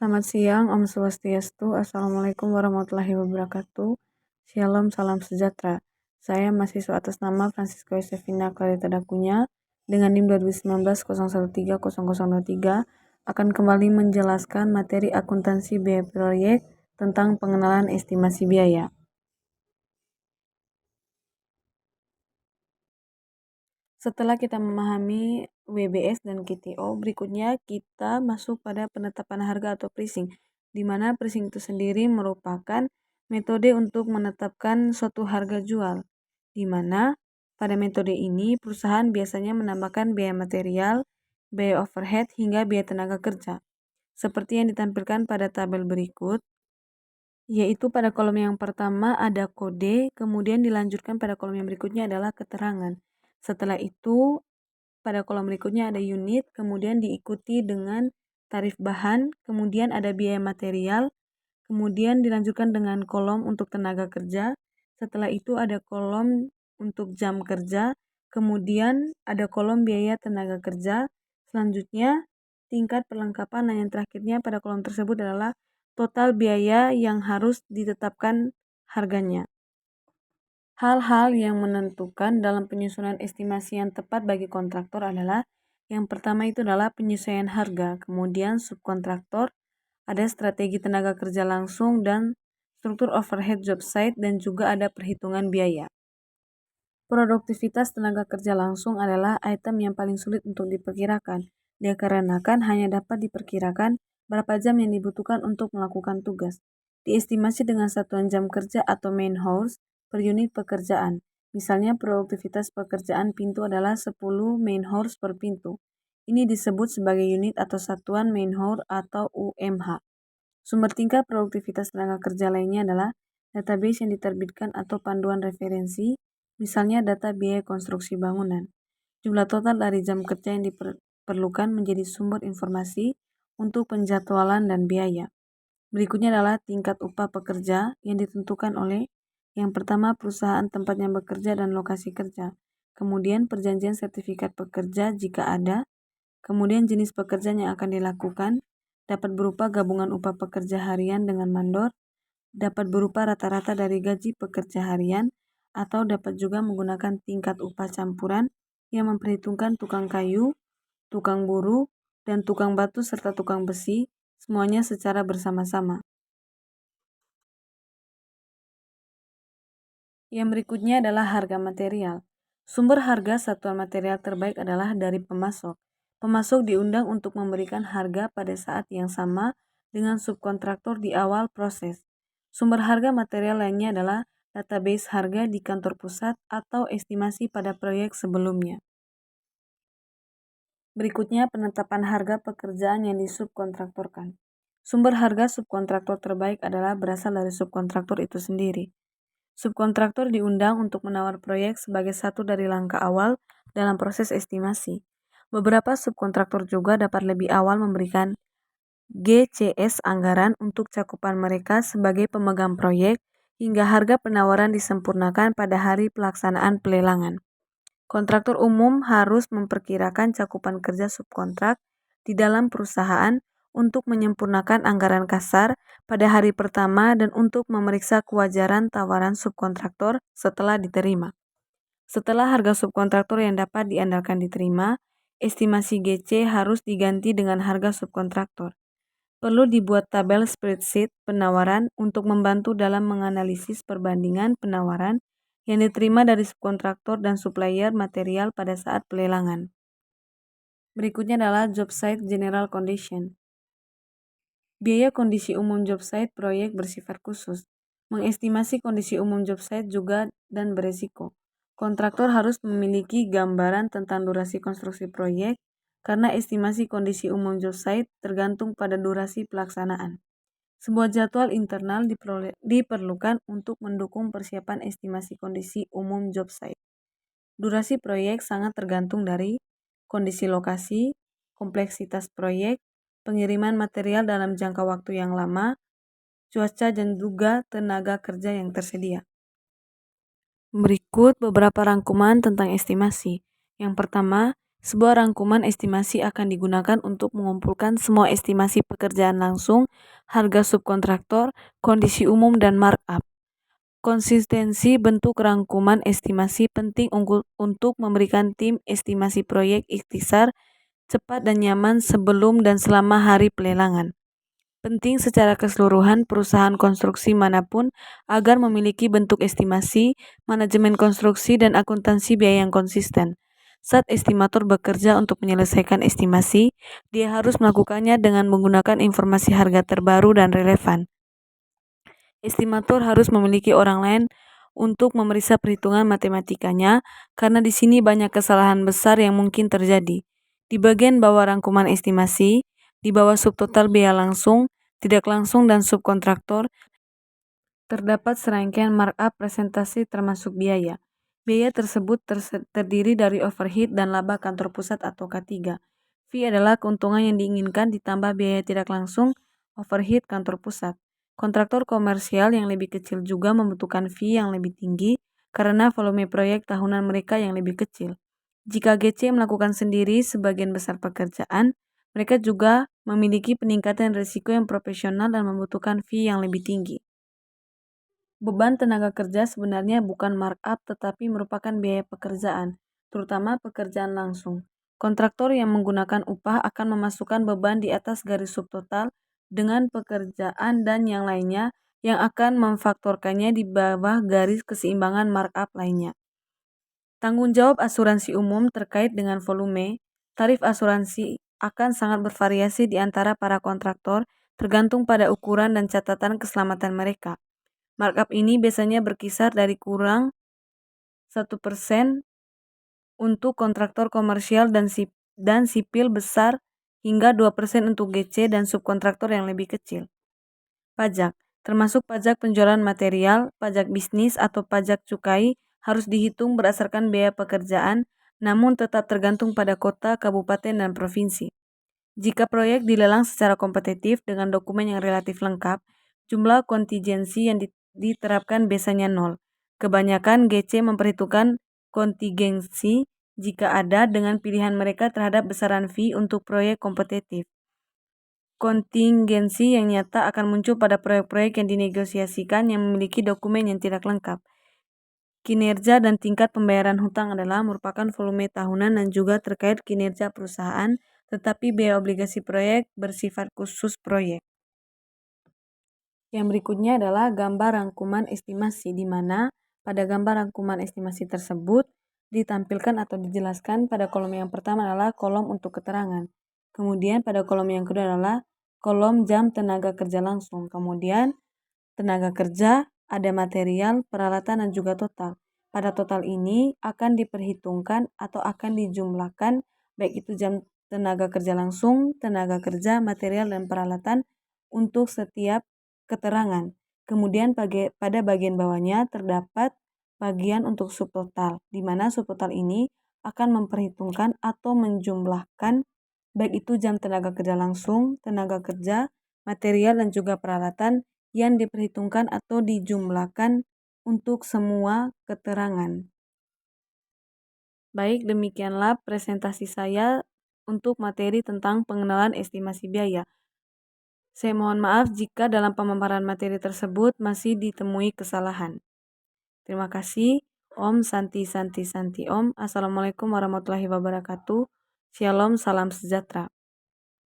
Selamat siang, Om Swastiastu, Assalamualaikum warahmatullahi wabarakatuh. Shalom, salam sejahtera. Saya mahasiswa atas nama Francisco Yosefina Clarita Dakunya dengan NIM 2019-013003 akan kembali menjelaskan materi akuntansi biaya proyek tentang pengenalan estimasi biaya. Setelah kita memahami WBS dan KTO, berikutnya kita masuk pada penetapan harga atau pricing, di mana pricing itu sendiri merupakan metode untuk menetapkan suatu harga jual, di mana pada metode ini perusahaan biasanya menambahkan biaya material, biaya overhead, hingga biaya tenaga kerja. Seperti yang ditampilkan pada tabel berikut, yaitu pada kolom yang pertama ada kode, kemudian dilanjutkan pada kolom yang berikutnya adalah keterangan. Setelah itu, pada kolom berikutnya ada unit, kemudian diikuti dengan tarif bahan, kemudian ada biaya material, kemudian dilanjutkan dengan kolom untuk tenaga kerja. Setelah itu ada kolom untuk jam kerja, kemudian ada kolom biaya tenaga kerja. Selanjutnya, tingkat perlengkapan, dan yang terakhirnya pada kolom tersebut adalah total biaya yang harus ditetapkan harganya. Hal-hal yang menentukan dalam penyusunan estimasi yang tepat bagi kontraktor adalah yang pertama itu adalah penyesuaian harga, kemudian subkontraktor, ada strategi tenaga kerja langsung dan struktur overhead job site, dan juga ada perhitungan biaya. Produktivitas tenaga kerja langsung adalah item yang paling sulit untuk diperkirakan, dikarenakan hanya dapat diperkirakan berapa jam yang dibutuhkan untuk melakukan tugas. Diestimasi dengan satuan jam kerja atau man hours per unit pekerjaan. Misalnya produktivitas pekerjaan pintu adalah 10 man hours per pintu. Ini disebut sebagai unit atau satuan man hour atau UMH. Sumber tingkat produktivitas tenaga kerja lainnya adalah database yang diterbitkan atau panduan referensi, misalnya data biaya konstruksi bangunan. Jumlah total dari jam kerja yang diperlukan menjadi sumber informasi untuk penjadwalan dan biaya. Berikutnya adalah tingkat upah pekerja yang ditentukan oleh yang pertama perusahaan tempatnya bekerja dan lokasi kerja, kemudian perjanjian sertifikat pekerja jika ada, kemudian jenis pekerjaan yang akan dilakukan, dapat berupa gabungan upah pekerja harian dengan mandor, dapat berupa rata-rata dari gaji pekerja harian, atau dapat juga menggunakan tingkat upah campuran yang memperhitungkan tukang kayu, tukang buruh, dan tukang batu serta tukang besi, semuanya secara bersama-sama. Yang berikutnya adalah harga material. Sumber harga satuan material terbaik adalah dari pemasok. Pemasok diundang untuk memberikan harga pada saat yang sama dengan subkontraktor di awal proses. Sumber harga material lainnya adalah database harga di kantor pusat atau estimasi pada proyek sebelumnya. Berikutnya penetapan harga pekerjaan yang disubkontraktorkan. Sumber harga subkontraktor terbaik adalah berasal dari subkontraktor itu sendiri. Subkontraktor diundang untuk menawar proyek sebagai satu dari langkah awal dalam proses estimasi. Beberapa subkontraktor juga dapat lebih awal memberikan GCS anggaran untuk cakupan mereka sebagai pemegang proyek hingga harga penawaran disempurnakan pada hari pelaksanaan pelelangan. Kontraktor umum harus memperkirakan cakupan kerja subkontrak di dalam perusahaan untuk menyempurnakan anggaran kasar pada hari pertama dan untuk memeriksa kewajaran tawaran subkontraktor setelah diterima. Setelah harga subkontraktor yang dapat diandalkan diterima, estimasi GC harus diganti dengan harga subkontraktor. Perlu dibuat tabel spreadsheet penawaran untuk membantu dalam menganalisis perbandingan penawaran yang diterima dari subkontraktor dan supplier material pada saat pelelangan. Berikutnya adalah job site general condition. Biaya kondisi umum job site proyek bersifat khusus. Mengestimasi kondisi umum job site juga dan beresiko. Kontraktor harus memiliki gambaran tentang durasi konstruksi proyek karena estimasi kondisi umum job site tergantung pada durasi pelaksanaan. Sebuah jadwal internal diperlukan untuk mendukung persiapan estimasi kondisi umum job site. Durasi proyek sangat tergantung dari kondisi lokasi, kompleksitas proyek, pengiriman material dalam jangka waktu yang lama, cuaca, dan juga tenaga kerja yang tersedia. Berikut beberapa rangkuman tentang estimasi. Yang pertama, Sebuah rangkuman estimasi akan digunakan untuk mengumpulkan semua estimasi pekerjaan langsung, harga subkontraktor, kondisi umum, dan markup. Konsistensi bentuk rangkuman estimasi penting untuk memberikan tim estimasi proyek ikhtisar cepat dan nyaman sebelum dan selama hari pelelangan. Penting secara keseluruhan perusahaan konstruksi manapun agar memiliki bentuk estimasi, manajemen konstruksi, dan akuntansi biaya yang konsisten. Saat estimator bekerja untuk menyelesaikan estimasi, dia harus melakukannya dengan menggunakan informasi harga terbaru dan relevan. Estimator harus memiliki orang lain untuk memeriksa perhitungan matematikanya, karena di sini banyak kesalahan besar yang mungkin terjadi. Di bagian bawah rangkuman estimasi, di bawah subtotal biaya langsung, tidak langsung, dan subkontraktor, terdapat serangkaian markup presentasi termasuk biaya. Biaya tersebut terdiri dari overhead dan laba kantor pusat atau K3. Fee adalah keuntungan yang diinginkan ditambah biaya tidak langsung overhead kantor pusat. Kontraktor komersial yang lebih kecil juga membutuhkan fee yang lebih tinggi karena volume proyek tahunan mereka yang lebih kecil. Jika GC melakukan sendiri sebagian besar pekerjaan, mereka juga memiliki peningkatan risiko yang profesional dan membutuhkan fee yang lebih tinggi. Beban tenaga kerja sebenarnya bukan markup tetapi merupakan biaya pekerjaan, terutama pekerjaan langsung. Kontraktor yang menggunakan upah akan memasukkan beban di atas garis subtotal dengan pekerjaan dan yang lainnya yang akan memfaktorkannya di bawah garis keseimbangan markup lainnya. Tanggung jawab asuransi umum terkait dengan volume, tarif asuransi akan sangat bervariasi di antara para kontraktor tergantung pada ukuran dan catatan keselamatan mereka. Markup ini biasanya berkisar dari kurang 1% untuk kontraktor komersial dan sipil besar hingga 2% untuk GC dan subkontraktor yang lebih kecil. Pajak, termasuk pajak penjualan material, pajak bisnis, atau pajak cukai harus dihitung berdasarkan biaya pekerjaan, namun tetap tergantung pada kota, kabupaten, dan provinsi. Jika proyek dilelang secara kompetitif dengan dokumen yang relatif lengkap, jumlah kontingensi yang diterapkan biasanya nol. Kebanyakan GC memperhitungkan kontingensi jika ada dengan pilihan mereka terhadap besaran fee untuk proyek kompetitif. Kontingensi yang nyata akan muncul pada proyek-proyek yang dinegosiasikan yang memiliki dokumen yang tidak lengkap. Kinerja dan tingkat pembayaran hutang adalah merupakan volume tahunan dan juga terkait kinerja perusahaan, tetapi biaya obligasi proyek bersifat khusus proyek. Yang berikutnya adalah gambar rangkuman estimasi, di mana pada gambar rangkuman estimasi tersebut ditampilkan atau dijelaskan pada kolom yang pertama adalah kolom untuk keterangan. Kemudian pada kolom yang kedua adalah kolom jam tenaga kerja langsung. Kemudian tenaga kerja, ada material, peralatan, dan juga total. Pada total ini akan diperhitungkan atau akan dijumlahkan baik itu jam tenaga kerja langsung, tenaga kerja, material, dan peralatan untuk setiap keterangan. Kemudian pada bagian bawahnya terdapat bagian untuk subtotal, di mana subtotal ini akan memperhitungkan atau menjumlahkan baik itu jam tenaga kerja langsung, tenaga kerja, material, dan juga peralatan yang diperhitungkan atau dijumlahkan untuk semua keterangan. Baik, demikianlah presentasi saya untuk materi tentang pengenalan estimasi biaya. Saya mohon maaf jika dalam pemaparan materi tersebut masih ditemui kesalahan. Terima kasih. Om Santi Santi Santi Om. Assalamualaikum warahmatullahi wabarakatuh. Shalom, salam sejahtera.